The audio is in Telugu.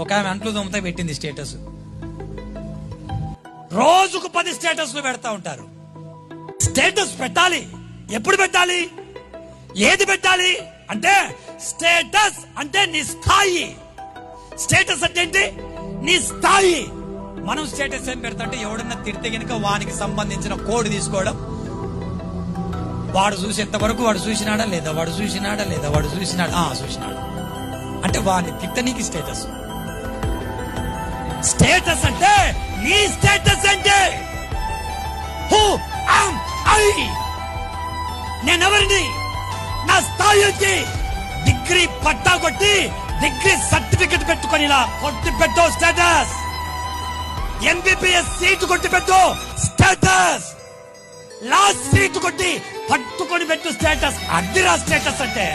ఒక ఆమె అంట్లు దొమ్మతో పెట్టింది స్టేటస్. రోజుకు 10 స్టేటస్లు పెడతా ఉంటారు. స్టేటస్ పెట్టాలి, ఎప్పుడు పెట్టాలి, ఏది పెట్టాలి అంటే, స్టేటస్ అంటే నీ స్థాయి. స్టేటస్ అంటే ఏంటి? నీ స్థాయి. మనం స్టేటస్ ఏం పెడతా అంటే, ఎవడన్నా తిడితే గనుక వానికి సంబంధించిన కోడ్ తీసుకోవడం, వాడు చూసేంత వరకు వాడు చూసినాడా లేదా, వాడు చూసినాడా లేదా, వాడు చూసినాడా చూసినాడు అంటే వాడిని తిట్టనీకి స్టేటస్. స్టేటస్ అంటే నీ స్టేటస్ అంటే హూ యామ్ ఐ, నేనెవరిని, నా స్థాయి వచ్చి డిగ్రీ పట్టా కొట్టి డిగ్రీ సర్టిఫికెట్ పెట్టుకొని ఇలా కొట్టి పెట్టు స్టేటస్. ఎంబీబీఎస్ సీటు కొట్టి పెట్టు స్టేటస్. లాస్ట్ సీటు కొట్టి పట్టుకొని పెట్టు స్టేటస్. అదిరా స్టేటస్ అంటే.